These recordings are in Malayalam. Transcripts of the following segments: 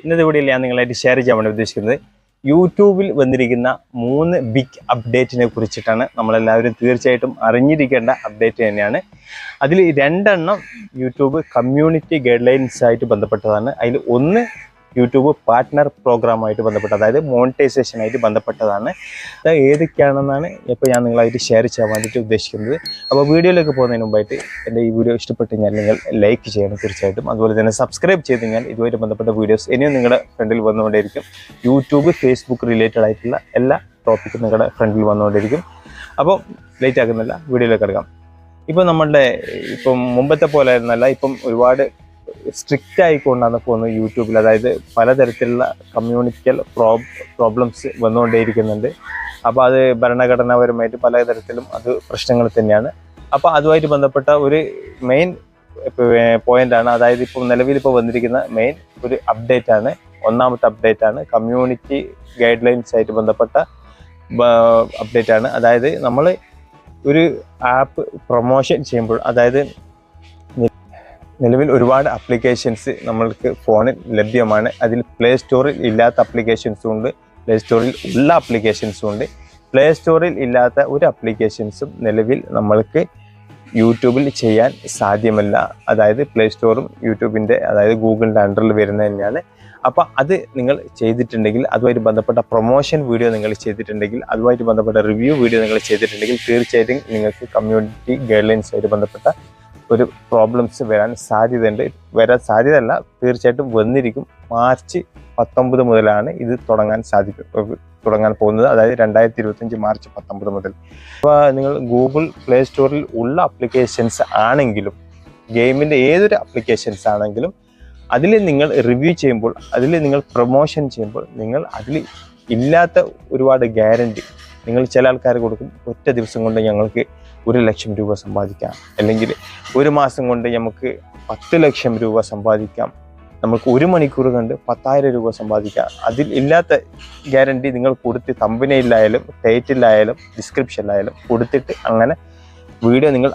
ഇന്നത്തെ വീഡിയോയിൽ ഞാൻ നിങ്ങളായിട്ട് ഷെയർ ചെയ്യാൻ വേണ്ടി ഉദ്ദേശിക്കുന്നത് യൂട്യൂബിൽ വന്നിരിക്കുന്ന 3 ബിഗ് അപ്ഡേറ്റിനെ കുറിച്ചിട്ടാണ്. നമ്മളെല്ലാവരും തീർച്ചയായിട്ടും അറിഞ്ഞിരിക്കേണ്ട അപ്ഡേറ്റ് തന്നെയാണ്. അതിൽ 2 യൂട്യൂബ് കമ്മ്യൂണിറ്റി ഗൈഡ് ലൈൻസ് ആയിട്ട് ബന്ധപ്പെട്ടതാണ്. അതിൽ ഒന്ന് യൂട്യൂബ് പാർട്ട്ണർ പ്രോഗ്രാമായിട്ട് ബന്ധപ്പെട്ട, അതായത് മോണിറ്റൈസേഷനായിട്ട് ബന്ധപ്പെട്ടതാണ്. അത് ഏതൊക്കെയാണെന്നാണ് ഇപ്പോൾ ഞാൻ നിങ്ങളായിട്ട് ഷെയർ ചെയ്യാൻ വേണ്ടിയിട്ട് ഉദ്ദേശിക്കുന്നത്. അപ്പോൾ വീഡിയോയിലേക്ക് പോകുന്നതിന് മുമ്പായിട്ട് എൻ്റെ ഈ വീഡിയോ ഇഷ്ടപ്പെട്ട് കഴിഞ്ഞാൽ നിങ്ങൾ ലൈക്ക് ചെയ്യണം തീർച്ചയായിട്ടും. അതുപോലെ തന്നെ സബ്സ്ക്രൈബ് ചെയ്ത് കഴിഞ്ഞാൽ ഇതുമായിട്ട് ബന്ധപ്പെട്ട വീഡിയോസ് ഇനിയും നിങ്ങളുടെ ഫ്രണ്ടിൽ വന്നുകൊണ്ടേയിരിക്കും. യൂട്യൂബ്, ഫേസ്ബുക്ക് റിലേറ്റഡ് ആയിട്ടുള്ള എല്ലാ ടോപ്പിക്കും നിങ്ങളുടെ ഫ്രണ്ടിൽ വന്നുകൊണ്ടിരിക്കും. അപ്പോൾ ലേറ്റ് ആക്കുന്നില്ല, വീഡിയോയിലേക്ക് എടുക്കാം. ഇപ്പോൾ നമ്മളുടെ മുമ്പത്തെ പോലെ ആയിരുന്നല്ല, ഇപ്പം ഒരുപാട് സ്ട്രിക്റ്റ് ആയിക്കൊണ്ടാണ് പോകുന്നത് യൂട്യൂബിൽ. അതായത് പലതരത്തിലുള്ള കമ്മ്യൂണിക്കൽ പ്രോബ്ലംസ് വന്നുകൊണ്ടേയിരിക്കുന്നുണ്ട്. അപ്പോൾ അത് ഭരണഘടനാപരമായിട്ട് പലതരത്തിലും അത് പ്രശ്നങ്ങൾ തന്നെയാണ്. അപ്പോൾ അതുമായിട്ട് ബന്ധപ്പെട്ട ഒരു മെയിൻ പോയിന്റാണ്, അതായത് നിലവിലിപ്പോൾ വന്നിരിക്കുന്ന മെയിൻ ഒരു അപ്ഡേറ്റാണ്. ഒന്നാമത്തെ അപ്ഡേറ്റാണ് കമ്മ്യൂണിറ്റി ഗൈഡ് ലൈൻസ് ആയിട്ട് ബന്ധപ്പെട്ട അപ്ഡേറ്റാണ്. അതായത് നമ്മൾ ഒരു ആപ്പ് പ്രൊമോഷൻ ചെയ്യുമ്പോൾ, അതായത് നിലവിൽ ഒരുപാട് ആപ്ലിക്കേഷൻസ് നമ്മൾക്ക് ഫോണിൽ ലഭ്യമാണ്. അതിൽ പ്ലേ സ്റ്റോറിൽ ഇല്ലാത്ത ആപ്ലിക്കേഷൻസും ഉണ്ട്, പ്ലേ സ്റ്റോറിൽ ഉള്ള ആപ്ലിക്കേഷൻസും ഉണ്ട്. പ്ലേ സ്റ്റോറിൽ ഇല്ലാത്ത ഒരു ആപ്ലിക്കേഷൻസും നിലവിൽ നമ്മൾക്ക് യൂട്യൂബിൽ ചെയ്യാൻ സാധ്യമല്ല. അതായത് പ്ലേ സ്റ്റോറും യൂട്യൂബിൻ്റെ, അതായത് ഗൂഗിളിൻ്റെ അണ്ടറിൽ വരുന്നത് തന്നെയാണ്. അപ്പോൾ അത് നിങ്ങൾ ചെയ്തിട്ടുണ്ടെങ്കിൽ, അതുമായിട്ട് ബന്ധപ്പെട്ട പ്രൊമോഷൻ വീഡിയോ നിങ്ങൾ ചെയ്തിട്ടുണ്ടെങ്കിൽ, അതുമായിട്ട് ബന്ധപ്പെട്ട റിവ്യൂ വീഡിയോ നിങ്ങൾ ചെയ്തിട്ടുണ്ടെങ്കിൽ തീർച്ചയായിട്ടും നിങ്ങൾക്ക് കമ്മ്യൂണിറ്റി ഗൈഡ് ലൈൻസുമായിട്ട് ബന്ധപ്പെട്ട ഒരു പ്രോബ്ലംസ് വരാൻ സാധ്യതയുണ്ട്. സാധ്യതയല്ല, തീർച്ചയായിട്ടും വന്നിരിക്കും. മാർച്ച് 19 മുതലാണ് ഇത് തുടങ്ങാൻ പോകുന്നത്. അതായത് 2025 മാർച്ച് 19 മുതൽ. അപ്പോൾ നിങ്ങൾ ഗൂഗിൾ പ്ലേ സ്റ്റോറിൽ ഉള്ള ആപ്ലിക്കേഷൻസ് ആണെങ്കിലും, ഗെയിമിൻ്റെ ഏതൊരു ആപ്ലിക്കേഷൻസ് ആണെങ്കിലും, അതിൽ നിങ്ങൾ റിവ്യൂ ചെയ്യുമ്പോൾ, അതിൽ നിങ്ങൾ പ്രൊമോഷൻ ചെയ്യുമ്പോൾ, നിങ്ങൾ അതിൽ ഇല്ലാത്ത ഒരുപാട് ഗ്യാരണ്ടി നിങ്ങൾ ചില ആൾക്കാർ കൊടുക്കും. ഒറ്റ ദിവസം കൊണ്ട് ഞങ്ങൾക്ക് 1 ലക്ഷം രൂപ സമ്പാദിക്കാം, അല്ലെങ്കിൽ 1 മാസം കൊണ്ട് നമുക്ക് 10 ലക്ഷം രൂപ സമ്പാദിക്കാം, നമുക്ക് 1 മണിക്കൂർ കൊണ്ട് 10,000 രൂപ സമ്പാദിക്കാം. അതിൽ ഇല്ലാത്ത ഗ്യാരണ്ടി നിങ്ങൾ കൊടുത്ത് തമ്പനെയിലായാലും ടൈറ്റിലായാലും ഡിസ്ക്രിപ്ഷനിലായാലും കൊടുത്തിട്ട് അങ്ങനെ വീഡിയോ നിങ്ങൾ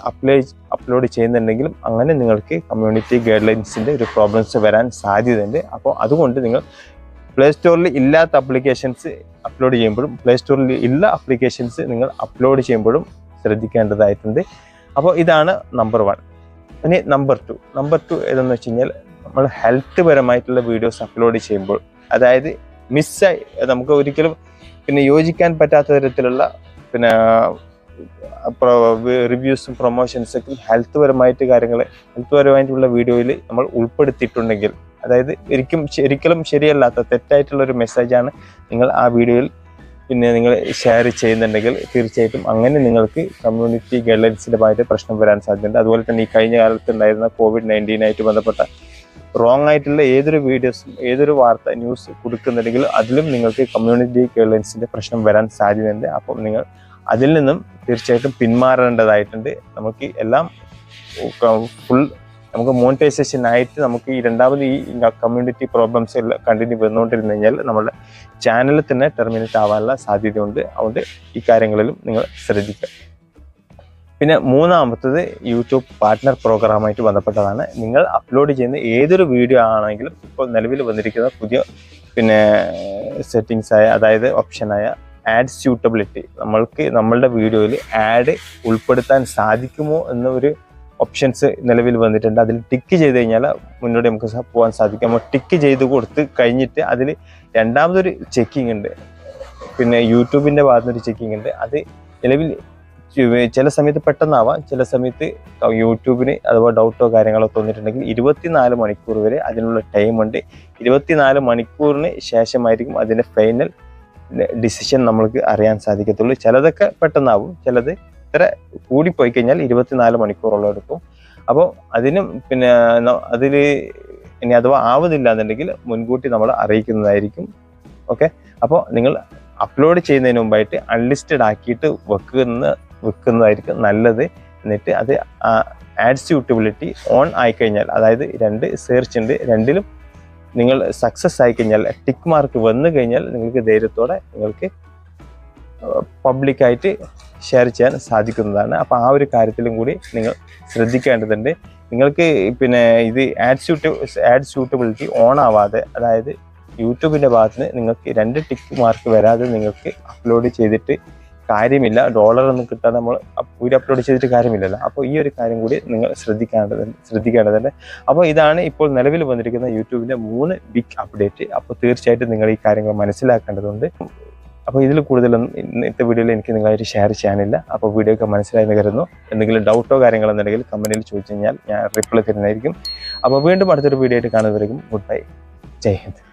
അപ്ലോഡ് ചെയ്യുന്നുണ്ടെങ്കിലും അങ്ങനെ നിങ്ങൾക്ക് കമ്മ്യൂണിറ്റി ഗൈഡ് ലൈൻസിൻ്റെ ഒരു പ്രോബ്ലംസ് വരാൻ സാധ്യതയുണ്ട്. അപ്പോൾ അതുകൊണ്ട് നിങ്ങൾ പ്ലേ സ്റ്റോറിൽ ഇല്ലാത്ത ആപ്ലിക്കേഷൻസ് അപ്ലോഡ് ചെയ്യുമ്പോഴും, പ്ലേ സ്റ്റോറിൽ ഉള്ള ആപ്ലിക്കേഷൻസ് നിങ്ങൾ അപ്ലോഡ് ചെയ്യുമ്പോഴും ശ്രദ്ധിക്കേണ്ടതായിട്ടുണ്ട്. അപ്പോൾ ഇതാണ് നമ്പർ 1. ഇനി നമ്പർ 2 ഏതെന്ന് വെച്ച് കഴിഞ്ഞാൽ, നമ്മൾ ഹെൽത്ത് പരമായിട്ടുള്ള വീഡിയോസ് അപ്ലോഡ് ചെയ്യുമ്പോൾ, അതായത് മിസ്സായി നമുക്ക് ഒരിക്കലും യോജിക്കാൻ പറ്റാത്ത തരത്തിലുള്ള റിവ്യൂസും പ്രൊമോഷൻസൊക്കെ ഹെൽത്ത് പരമായിട്ടുള്ള വീഡിയോയിൽ നമ്മൾ ഉൾപ്പെടുത്തിയിട്ടുണ്ടെങ്കിൽ, അതായത് ഒരിക്കലും ശരിയല്ലാത്ത തെറ്റായിട്ടുള്ളൊരു മെസ്സേജാണ് നിങ്ങൾ ആ വീഡിയോയിൽ നിങ്ങൾ ഷെയർ ചെയ്യുന്നുണ്ടെങ്കിൽ തീർച്ചയായിട്ടും അങ്ങനെ നിങ്ങൾക്ക് കമ്മ്യൂണിറ്റി ഗൈഡ് ലൈൻസിൻ്റെ ഭാഗത്ത് പ്രശ്നം വരാൻ സാധ്യതയുണ്ട്. അതുപോലെ തന്നെ ഈ കഴിഞ്ഞ കാലത്തുണ്ടായിരുന്ന COVID-19 ആയിട്ട് ബന്ധപ്പെട്ട റോങ് ആയിട്ടുള്ള ഏതൊരു വീഡിയോസും, ഏതൊരു വാർത്ത ന്യൂസ് കൊടുക്കുന്നുണ്ടെങ്കിൽ അതിലും നിങ്ങൾക്ക് കമ്മ്യൂണിറ്റി ഗൈഡ് ലൈൻസിൻ്റെ പ്രശ്നം വരാൻ സാധ്യതയുണ്ട്. അപ്പം നിങ്ങൾ അതിൽ നിന്നും തീർച്ചയായിട്ടും പിന്മാറേണ്ടതായിട്ടുണ്ട്. നമുക്ക് എല്ലാം നമുക്ക് മോണിറ്റൈസേഷനായിട്ട് നമുക്ക് ഈ രണ്ടാമത് ഈ കമ്മ്യൂണിറ്റി പ്രോബ്ലംസ് എല്ലാം കണ്ടിന്യൂ വന്നുകൊണ്ടിരുന്നു കഴിഞ്ഞാൽ നമ്മുടെ ചാനലിൽ തന്നെ ടെർമിനേറ്റ് ആവാനുള്ള സാധ്യതയുണ്ട്. അതുകൊണ്ട് ഈ കാര്യങ്ങളിലും നിങ്ങൾ ശ്രദ്ധിക്കുക. പിന്നെ മൂന്നാമത്തത് യൂട്യൂബ് പാർട്ട്ണർ പ്രോഗ്രാമായിട്ട് ബന്ധപ്പെട്ടതാണ്. നിങ്ങൾ അപ്ലോഡ് ചെയ്യുന്ന ഏതൊരു വീഡിയോ ആണെങ്കിലും ഇപ്പോൾ നിലവിൽ വന്നിരിക്കുന്ന പുതിയ സെറ്റിങ്സായ, അതായത് ഓപ്ഷനായ ആഡ് സ്യൂട്ടബിലിറ്റി, നമ്മളുടെ വീഡിയോയിൽ ആഡ് ഉൾപ്പെടുത്താൻ സാധിക്കുമോ എന്നൊരു ഓപ്ഷൻസ് നിലവിൽ വന്നിട്ടുണ്ട്. അതിൽ ടിക്ക് ചെയ്ത് കഴിഞ്ഞാൽ മുന്നോട്ട് നമുക്ക് പോകാൻ സാധിക്കും. നമ്മൾ ടിക്ക് ചെയ്ത് കൊടുത്ത് കഴിഞ്ഞിട്ട് അതിൽ രണ്ടാമതൊരു ചെക്കിംഗ് ഉണ്ട്, യൂട്യൂബിൻ്റെ ഭാഗത്തുനിന്നൊരു ചെക്കിംഗ് ഉണ്ട്. അത് നിലവിൽ ചില സമയത്ത് പെട്ടെന്നാവാം, ചില സമയത്ത് യൂട്യൂബിന് അഥവാ ഡൗട്ടോ കാര്യങ്ങളോ തോന്നിയിട്ടുണ്ടെങ്കിൽ 24 മണിക്കൂർ വരെ അതിനുള്ള ടൈമുണ്ട്. 24 മണിക്കൂറിന് ശേഷമായിരിക്കും അതിൻ്റെ ഫൈനൽ ഡിസിഷൻ നമ്മൾക്ക് അറിയാൻ സാധിക്കത്തുള്ളൂ. ചിലതൊക്കെ പെട്ടെന്നാവും, ചിലത് ഇത്ര കൂടിപ്പോയി കഴിഞ്ഞാൽ 24 മണിക്കൂറോളം എടുക്കും. അപ്പോൾ അതിനും അതിൽ ഇനി അഥവാ ആവുന്നില്ല എന്നുണ്ടെങ്കിൽ മുൻകൂട്ടി നമ്മൾ അറിയിക്കുന്നതായിരിക്കും. ഓക്കെ, അപ്പോൾ നിങ്ങൾ അപ്ലോഡ് ചെയ്യുന്നതിന് മുമ്പായിട്ട് അൺലിസ്റ്റഡ് ആക്കിയിട്ട് വെക്കുന്നതായിരിക്കും നല്ലത്. എന്നിട്ട് അത് ആഡ് സ്യൂട്ടബിലിറ്റി ഓൺ ആയിക്കഴിഞ്ഞാൽ, അതായത് 2 സെർച്ച് ഉണ്ട്, 2ലും നിങ്ങൾ സക്സസ് ആയിക്കഴിഞ്ഞാൽ, ടിക്ക് മാർക്ക് വന്നു കഴിഞ്ഞാൽ നിങ്ങൾക്ക് ധൈര്യത്തോടെ നിങ്ങൾക്ക് പബ്ലിക്കായിട്ട് ഷെയർ ചെയ്യാൻ സാധിക്കുന്നതാണ്. അപ്പോൾ ആ ഒരു കാര്യത്തിലും കൂടി നിങ്ങൾ ശ്രദ്ധിക്കേണ്ടതുണ്ട്. നിങ്ങൾക്ക് ഇത് ആഡ് സ്യൂട്ടബിലിറ്റി ഓൺ ആവാതെ, അതായത് യൂട്യൂബിൻ്റെ ഭാഗത്ത് നിന്ന് നിങ്ങൾക്ക് 2 ടിക്ക് മാർക്ക് വരാതെ നിങ്ങൾക്ക് അപ്ലോഡ് ചെയ്തിട്ട് കാര്യമില്ല. ഡോളറൊന്നും കിട്ടാതെ നമ്മൾ ഒരു അപ്ലോഡ് ചെയ്തിട്ട് കാര്യമില്ലല്ലോ. അപ്പോൾ ഈ ഒരു കാര്യം കൂടി നിങ്ങൾ ശ്രദ്ധിക്കേണ്ടതുണ്ട്. അപ്പോൾ ഇതാണ് ഇപ്പോൾ നിലവിൽ വന്നിരിക്കുന്ന യൂട്യൂബിൻ്റെ 3 ബിഗ് അപ്ഡേറ്റ്. അപ്പോൾ തീർച്ചയായിട്ടും നിങ്ങൾ ഈ കാര്യങ്ങൾ മനസ്സിലാക്കേണ്ടതുണ്ട്. അപ്പോൾ ഇതിൽ കൂടുതലൊന്നും ഇന്നത്തെ വീഡിയോയിൽ എനിക്ക് നിങ്ങളായിട്ട് ഷെയർ ചെയ്യാനില്ല. അപ്പോൾ വീഡിയോ ഒക്കെ മനസ്സിലായെന്ന് കരുതുന്നു. എന്തെങ്കിലും ഡൗട്ടോ കാര്യങ്ങളോ ഉണ്ടെങ്കിൽ കമൻറ്റിൽ ചോദിച്ചു കഴിഞ്ഞാൽ ഞാൻ റിപ്ലൈ തരുന്നതായിരിക്കും. അപ്പോൾ വീണ്ടും അടുത്തൊരു വീഡിയോ ആയിട്ട് കാണുന്നവരെയും ഗുഡ് ബൈ, ജയ് ഹിന്ദ്.